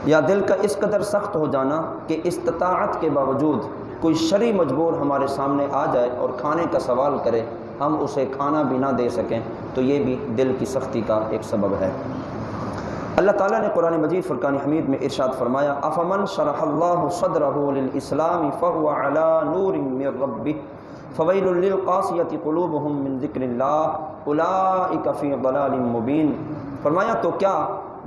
یا دل کا اس قدر سخت ہو جانا کہ استطاعت کے باوجود کوئی شرعی مجبور ہمارے سامنے آ جائے اور کھانے کا سوال کرے، ہم اسے کھانا بھی نہ دے سکیں، تو یہ بھی دل کی سختی کا ایک سبب ہے۔ اللہ تعالیٰ نے قرآن مجید فرقان حمید میں ارشاد فرمایا، افمن شرح اللہ صدرہ للاسلام فہو علی نور من ربہ فویل للقاسیۃ قلوبہم من ذکر اللہ اولئک فی ضلال مبین۔ فرمایا تو کیا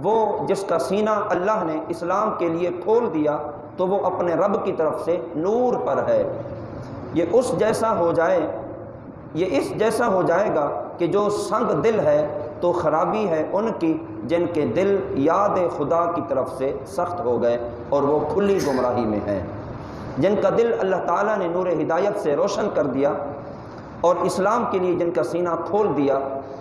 وہ جس کا سینہ اللہ نے اسلام کے لیے کھول دیا تو وہ اپنے رب کی طرف سے نور پر ہے، یہ اس جیسا ہو جائے گا کہ جو سنگ دل ہے تو خرابی ہے ان کی جن کے دل یاد خدا کی طرف سے سخت ہو گئے اور وہ کھلی گمراہی میں ہیں۔ جن کا دل اللہ تعالیٰ نے نور ہدایت سے روشن کر دیا اور اسلام کے لیے جن کا سینہ کھول دیا،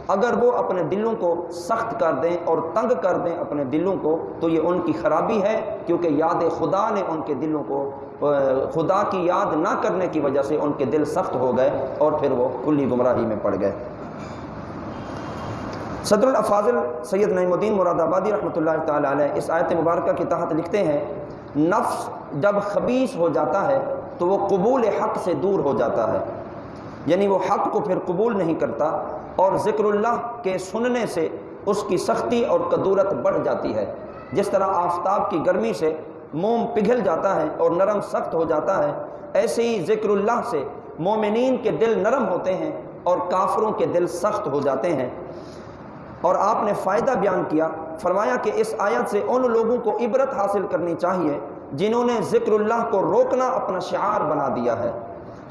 اگر وہ اپنے دلوں کو سخت کر دیں اور تنگ کر دیں اپنے دلوں کو تو یہ ان کی خرابی ہے، کیونکہ یاد خدا نے ان کے دلوں کو خدا کی یاد نہ کرنے کی وجہ سے ان کے دل سخت ہو گئے اور پھر وہ کھلی گمراہی میں پڑ گئے۔ صدر الافاضل سید نعیم الدین مراد آبادی رحمۃ اللہ تعالی علیہ اس آیت مبارکہ کے تحت لکھتے ہیں، نفس جب خبیث ہو جاتا ہے تو وہ قبول حق سے دور ہو جاتا ہے، یعنی وہ حق کو پھر قبول نہیں کرتا، اور ذکر اللہ کے سننے سے اس کی سختی اور کدورت بڑھ جاتی ہے۔ جس طرح آفتاب کی گرمی سے موم پگھل جاتا ہے اور نرم سخت ہو جاتا ہے، ایسے ہی ذکر اللہ سے مومنین کے دل نرم ہوتے ہیں اور کافروں کے دل سخت ہو جاتے ہیں۔ اور آپ نے فائدہ بیان کیا، فرمایا کہ اس آیت سے ان لوگوں کو عبرت حاصل کرنی چاہیے جنہوں نے ذکر اللہ کو روکنا اپنا شعار بنا دیا ہے۔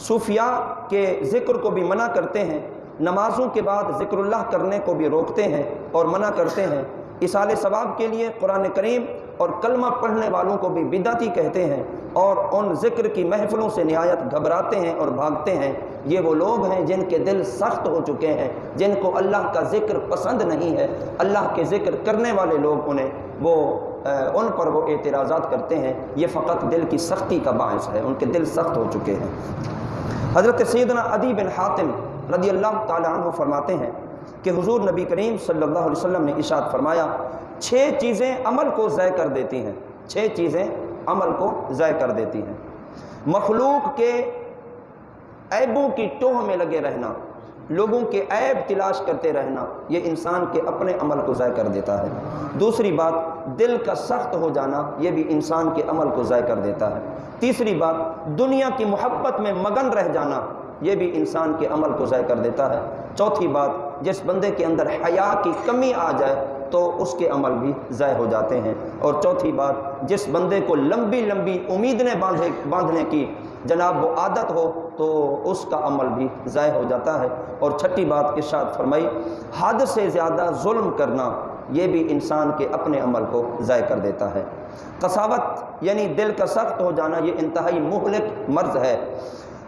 صوفیاء کے ذکر کو بھی منع کرتے ہیں، نمازوں کے بعد ذکر اللہ کرنے کو بھی روکتے ہیں اور منع کرتے ہیں، ایصال ثواب کے لیے قرآن کریم اور کلمہ پڑھنے والوں کو بھی بدعتی کہتے ہیں، اور ان ذکر کی محفلوں سے نہایت گھبراتے ہیں اور بھاگتے ہیں۔ یہ وہ لوگ ہیں جن کے دل سخت ہو چکے ہیں، جن کو اللہ کا ذکر پسند نہیں ہے، اللہ کے ذکر کرنے والے لوگ ان پر وہ اعتراضات کرتے ہیں، یہ فقط دل کی سختی کا باعث ہے، ان کے دل سخت ہو چکے ہیں۔ حضرت سیدنا عدی بن حاتم رضی اللہ تعالی عنہ فرماتے ہیں کہ حضور نبی کریم صلی اللہ علیہ وسلم نے ارشاد فرمایا، 6 چیزیں عمل کو ضائع کر دیتی ہیں، 6 چیزیں عمل کو ضائع کر دیتی ہیں۔ مخلوق کے عیبوں کی ٹوہ میں لگے رہنا، لوگوں کے عیب تلاش کرتے رہنا، یہ انسان کے اپنے عمل کو ضائع کر دیتا ہے۔ دوسری بات، دل کا سخت ہو جانا، یہ بھی انسان کے عمل کو ضائع کر دیتا ہے۔ تیسری بات، دنیا کی محبت میں مگن رہ جانا، یہ بھی انسان کے عمل کو ضائع کر دیتا ہے۔ چوتھی بات، جس بندے کے اندر حیا کی کمی آ جائے تو اس کے عمل بھی ضائع ہو جاتے ہیں۔ اور چوتھی بات، جس بندے کو لمبی لمبی امیدیں باندھنے کی جناب وہ عادت ہو تو اس کا عمل بھی ضائع ہو جاتا ہے۔ اور چھٹی بات ارشاد فرمائی، حد سے زیادہ ظلم کرنا، یہ بھی انسان کے اپنے عمل کو ضائع کر دیتا ہے۔ قساوت یعنی دل کا سخت ہو جانا، یہ انتہائی مہلک مرض ہے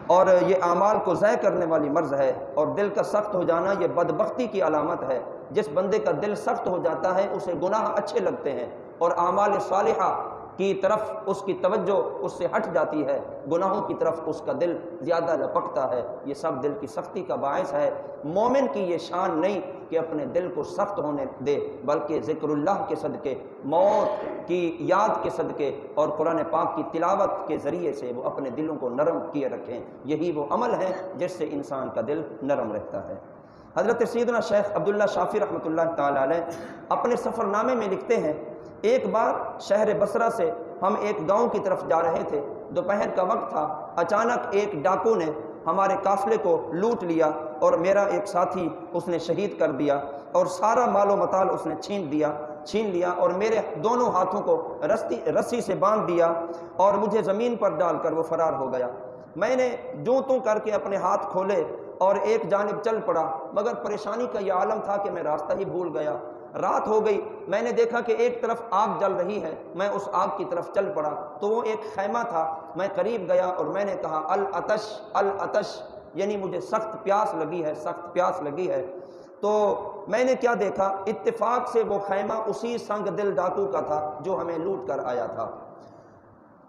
اور یہ اعمال کو ضائع کرنے والی مرض ہے، اور دل کا سخت ہو جانا یہ بدبختی کی علامت ہے۔ جس بندے کا دل سخت ہو جاتا ہے اسے گناہ اچھے لگتے ہیں اور اعمال صالحہ کی طرف اس کی توجہ اس سے ہٹ جاتی ہے، گناہوں کی طرف اس کا دل زیادہ لپکتا ہے۔ یہ سب دل کی سختی کا باعث ہے۔ مومن کی یہ شان نہیں کہ اپنے دل کو سخت ہونے دے، بلکہ ذکر اللہ کے صدقے، موت کی یاد کے صدقے اور قرآن پاک کی تلاوت کے ذریعے سے وہ اپنے دلوں کو نرم کیے رکھیں۔ یہی وہ عمل ہے جس سے انسان کا دل نرم رہتا ہے۔ حضرت سیدنا شیخ عبداللہ شافی رحمۃ اللہ تعالی علیہ اپنے سفر نامے میں لکھتے ہیں، ایک بار شہر بصرہ سے ہم ایک گاؤں کی طرف جا رہے تھے، دوپہر کا وقت تھا، اچانک ایک ڈاکو نے ہمارے قافلے کو لوٹ لیا اور میرا ایک ساتھی اس نے شہید کر دیا اور سارا مال و متال اس نے چھین لیا اور میرے دونوں ہاتھوں کو رسی سے باندھ دیا اور مجھے زمین پر ڈال کر وہ فرار ہو گیا۔ میں نے جوں توں کر کے اپنے ہاتھ کھولے اور ایک جانب چل پڑا، مگر پریشانی کا یہ عالم تھا کہ میں راستہ ہی بھول گیا۔ رات ہو گئی، میں نے دیکھا کہ ایک طرف آگ جل رہی ہے، میں اس آگ کی طرف چل پڑا تو وہ ایک خیمہ تھا، میں قریب گیا اور میں نے کہا العطش العطش، یعنی مجھے سخت پیاس لگی ہے۔ تو میں نے کیا دیکھا، اتفاق سے وہ خیمہ اسی سنگ دل ڈاکو کا تھا جو ہمیں لوٹ کر آیا تھا۔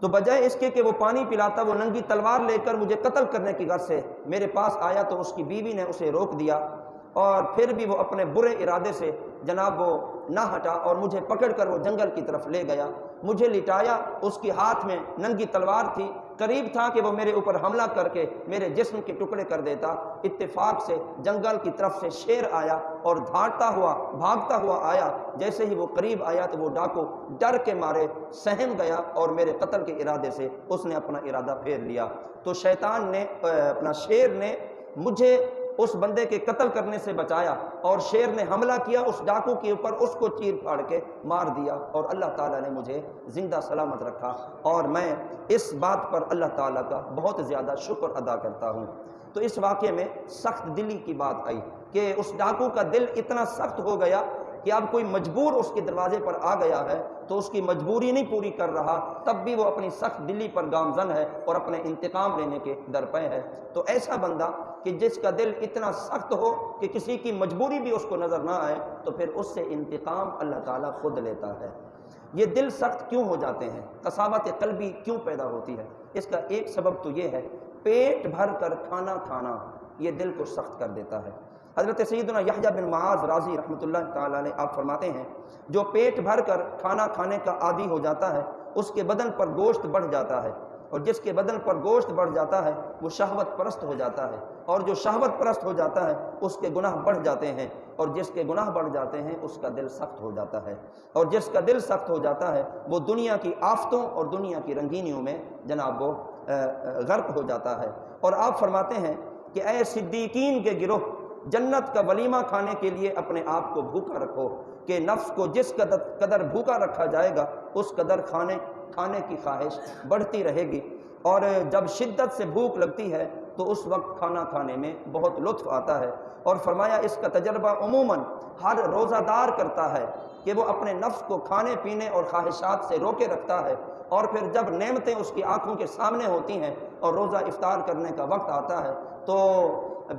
تو بجائے اس کے کہ وہ پانی پلاتا، وہ ننگی تلوار لے کر مجھے قتل کرنے کی غرض سے میرے پاس آیا تو اس کی بیوی نے اسے روک دیا اور پھر بھی وہ اپنے برے ارادے سے جناب وہ نہ ہٹا اور مجھے پکڑ کر وہ جنگل کی طرف لے گیا، مجھے لٹایا، اس کی ہاتھ میں ننگی تلوار تھی، قریب تھا کہ وہ میرے اوپر حملہ کر کے میرے جسم کے ٹکڑے کر دیتا۔ اتفاق سے جنگل کی طرف سے شیر آیا اور دھاڑتا ہوا بھاگتا ہوا آیا، جیسے ہی وہ قریب آیا تو وہ ڈاکو ڈر کے مارے سہم گیا اور میرے قتل کے ارادے سے اس نے اپنا ارادہ پھیر لیا۔ تو شیطان نے اپنا شیر نے مجھے اس بندے کے قتل کرنے سے بچایا، اور شیر نے حملہ کیا اس ڈاکو کے اوپر، اس کو چیر پھاڑ کے مار دیا، اور اللہ تعالیٰ نے مجھے زندہ سلامت رکھا، اور میں اس بات پر اللہ تعالیٰ کا بہت زیادہ شکر ادا کرتا ہوں۔ تو اس واقعے میں سخت دلی کی بات آئی کہ اس ڈاکو کا دل اتنا سخت ہو گیا کہ اب کوئی مجبور اس کے دروازے پر آ گیا ہے تو اس کی مجبوری نہیں پوری کر رہا، تب بھی وہ اپنی سخت دلی پر گامزن ہے اور اپنے انتقام لینے کے درپے ہے۔ تو ایسا بندہ کہ جس کا دل اتنا سخت ہو کہ کسی کی مجبوری بھی اس کو نظر نہ آئے، تو پھر اس سے انتقام اللہ تعالیٰ خود لیتا ہے۔ یہ دل سخت کیوں ہو جاتے ہیں؟ قساوت قلبی کیوں پیدا ہوتی ہے؟ اس کا ایک سبب تو یہ ہے، پیٹ بھر کر کھانا کھانا یہ دل کو سخت کر دیتا ہے۔ حضرت سیدنا یحییٰ بن معاذ رازی رحمۃ اللہ تعالیٰ علیہ آپ فرماتے ہیں، جو پیٹ بھر کر کھانا کھانے کا عادی ہو جاتا ہے اس کے بدن پر گوشت بڑھ جاتا ہے، اور جس کے بدن پر گوشت بڑھ جاتا ہے وہ شہوت پرست ہو جاتا ہے، اور جو شہوت پرست ہو جاتا ہے اس کے گناہ بڑھ جاتے ہیں، اور جس کے گناہ بڑھ جاتے ہیں اس کا دل سخت ہو جاتا ہے، اور جس کا دل سخت ہو جاتا ہے وہ دنیا کی آفتوں اور دنیا کی رنگینیوں میں جناب وہ غرق ہو جاتا ہے۔ اور آپ فرماتے ہیں کہ اے صدیقین کے گروہ، جنت کا ولیمہ کھانے کے لیے اپنے آپ کو بھوکا رکھو کہ نفس کو جس قدر بھوکا رکھا جائے گا اس قدر کھانے کی خواہش بڑھتی رہے گی، اور جب شدت سے بھوک لگتی ہے تو اس وقت کھانا کھانے میں بہت لطف آتا ہے۔ اور فرمایا اس کا تجربہ عموماً ہر روزہ دار کرتا ہے کہ وہ اپنے نفس کو کھانے پینے اور خواہشات سے روکے رکھتا ہے، اور پھر جب نعمتیں اس کی آنکھوں کے سامنے ہوتی ہیں اور روزہ افطار کرنے کا وقت آتا ہے تو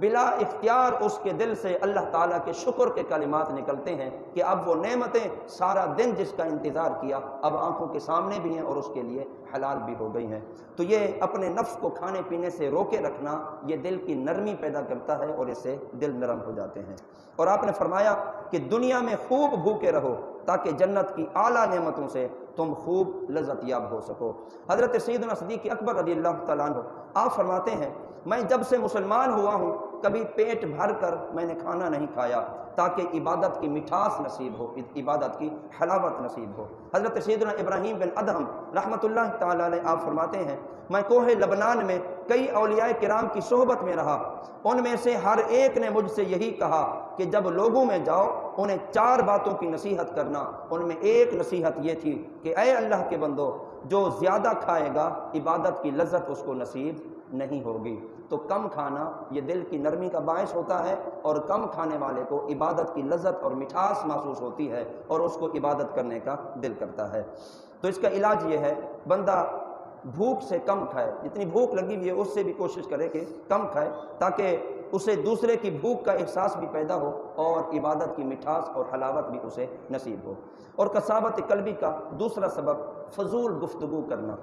بلا اختیار اس کے دل سے اللہ تعالیٰ کے شکر کے کلمات نکلتے ہیں کہ اب وہ نعمتیں سارا دن جس کا انتظار کیا اب آنکھوں کے سامنے بھی ہیں اور اس کے لیے حلال بھی ہو گئی ہیں۔ تو یہ اپنے نفس کو کھانے پینے سے روکے رکھنا یہ دل کی نرمی پیدا کرتا ہے اور اس سے دل نرم ہو جاتے ہیں۔ اور آپ نے فرمایا کہ دنیا میں خوب بھوکے رہو تاکہ جنت کی اعلیٰ نعمتوں سے تم خوب لذت یاب ہو سکو۔ حضرت سیدنا صدیق اکبر رضی اللہ تعالیٰ عنہ آپ فرماتے ہیں، میں جب سے مسلمان ہوا ہوں کبھی پیٹ بھر کر میں نے کھانا نہیں کھایا تاکہ عبادت کی مٹھاس نصیب ہو، عبادت کی حلاوت نصیب ہو۔ حضرت سیدنا ابراہیم بن ادہم رحمۃ اللہ تعالیٰ علیہ آپ فرماتے ہیں، میں کوہ لبنان میں کئی اولیاء کرام کی صحبت میں رہا، ان میں سے ہر ایک نے مجھ سے یہی کہا کہ جب لوگوں میں جاؤ انہیں 4 باتوں کی نصیحت کرنا۔ ان میں ایک نصیحت یہ تھی کہ اے اللہ کے بندو، جو زیادہ کھائے گا عبادت کی لذت اس کو نصیب نہیں ہوگی۔ تو کم کھانا یہ دل کی نرمی کا باعث ہوتا ہے، اور کم کھانے والے کو عبادت کی لذت اور مٹھاس محسوس ہوتی ہے اور اس کو عبادت کرنے کا دل کرتا ہے۔ تو اس کا علاج یہ ہے، بندہ بھوک سے کم کھائے، جتنی بھوک لگی ہوئی ہے اس سے بھی کوشش کرے کہ کم کھائے تاکہ اسے دوسرے کی بھوک کا احساس بھی پیدا ہو اور عبادت کی مٹھاس اور حلاوت بھی اسے نصیب ہو۔ اور قساوت قلبی کا دوسرا سبب فضول گفتگو کرنا،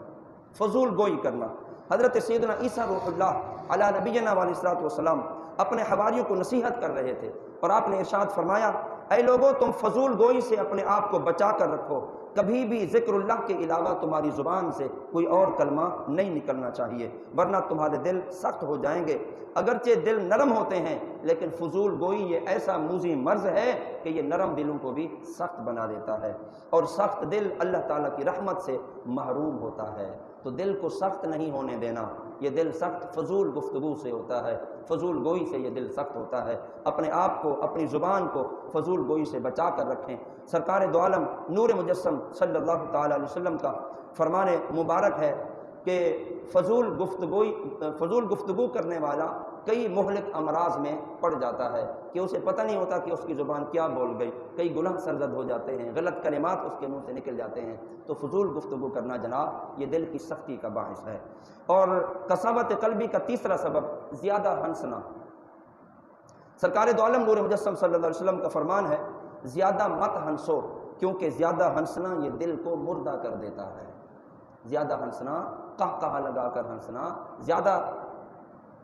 فضول گوئی کرنا۔ حضرت سیدنا عیسیٰ روح اللہ علی نبینا علیہ الصلوۃ والسلام اپنے حواریوں کو نصیحت کر رہے تھے، اور آپ نے ارشاد فرمایا، اے لوگو تم فضول گوئی سے اپنے آپ کو بچا کر رکھو، کبھی بھی ذکر اللہ کے علاوہ تمہاری زبان سے کوئی اور کلمہ نہیں نکلنا چاہیے، ورنہ تمہارے دل سخت ہو جائیں گے۔ اگرچہ دل نرم ہوتے ہیں لیکن فضول گوئی یہ ایسا موذی مرض ہے کہ یہ نرم دلوں کو بھی سخت بنا دیتا ہے، اور سخت دل اللہ تعالیٰ کی رحمت سے محروم ہوتا ہے۔ تو دل کو سخت نہیں ہونے دینا، یہ دل سخت فضول گفتگو سے ہوتا ہے، فضول گوئی سے یہ دل سخت ہوتا ہے۔ اپنے آپ کو، اپنی زبان کو فضول گوئی سے بچا کر رکھیں۔ سرکار دو عالم نور مجسم صلی اللہ تعالیٰ علیہ وسلم کا فرمان مبارک ہے کہ فضول گفتگو کرنے والا کئی مہلک امراض میں پڑ جاتا ہے کہ اسے پتہ نہیں ہوتا کہ اس کی زبان کیا بول گئی، کئی گناہ سرزد ہو جاتے ہیں، غلط کلمات اس کے منہ سے نکل جاتے ہیں۔ تو فضول گفتگو کرنا جناب یہ دل کی سختی کا باعث ہے۔ اور قساوت قلبی کا تیسرا سبب زیادہ ہنسنا۔ سرکار دو عالم نور مجسم صلی اللہ علیہ وسلم کا فرمان ہے، زیادہ مت ہنسو کیونکہ زیادہ ہنسنا یہ دل کو مردہ کر دیتا ہے۔ زیادہ ہنسنا، قہقہا لگا کر ہنسنا، زیادہ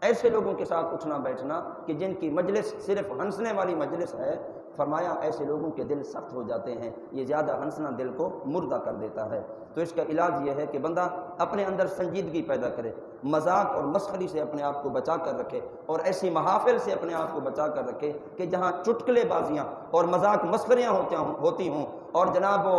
ایسے لوگوں کے ساتھ اٹھنا بیٹھنا کہ جن کی مجلس صرف ہنسنے والی مجلس ہے، فرمایا ایسے لوگوں کے دل سخت ہو جاتے ہیں، یہ زیادہ ہنسنا دل کو مردہ کر دیتا ہے۔ تو اس کا علاج یہ ہے کہ بندہ اپنے اندر سنجیدگی پیدا کرے، مذاق اور مسخری سے اپنے آپ کو بچا کر رکھے، اور ایسی محافل سے اپنے آپ کو بچا کر رکھے کہ جہاں چٹکلے بازیاں اور مذاق مسخریاں ہوتی ہوں اور جناب وہ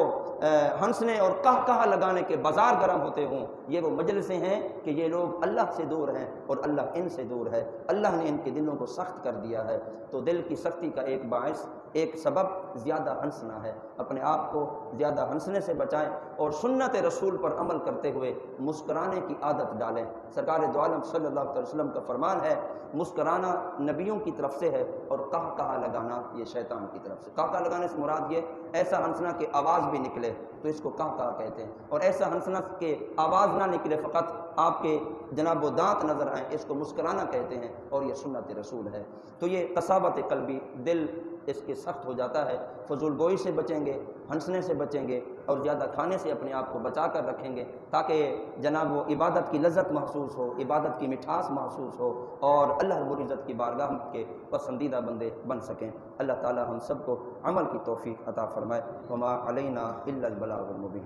ہنسنے اور قہقہہ لگانے کے بازار گرم ہوتے ہوں، یہ وہ مجلسیں ہیں کہ یہ لوگ اللہ سے دور ہیں اور اللہ ان سے دور ہے، اللہ نے ان کے دلوں کو سخت کر دیا ہے۔ تو دل کی سختی کا ایک باعث، ایک سبب زیادہ ہنسنا ہے۔ اپنے آپ کو زیادہ ہنسنے سے بچائیں اور سنت رسول پر عمل کرتے ہوئے مسکرانے کی عادت ڈالیں۔ سرکار دو عالم صلی اللہ علیہ وسلم کا فرمان ہے، مسکرانا نبیوں کی طرف سے ہے اور قہقہہ لگانا یہ شیطان کی طرف سے۔ قہقہہ لگانے سے مراد یہ ایسا ہنسنا کہ آواز بھی نکلے تو اس کو قہقہہ کہتے ہیں، اور ایسا ہنسنا کہ آواز نہ نکلے، فقط آپ کے جناب و دانت نظر آئیں، اس کو مسکرانا کہتے ہیں، اور یہ سنت رسول ہے۔ تو یہ قساوت قلبی، دل اس کے سخت ہو جاتا ہے۔ فضول گوئی سے بچیں گے، ہنسنے سے بچیں گے، اور زیادہ کھانے سے اپنے آپ کو بچا کر رکھیں گے، تاکہ جناب وہ عبادت کی لذت محسوس ہو، عبادت کی مٹھاس محسوس ہو، اور اللہ رب العزت کی بارگاہ کے پسندیدہ بندے بن سکیں۔ اللہ تعالی ہم سب کو عمل کی توفیق عطا فرمائے۔ وما علینا الا البلاغ المبین۔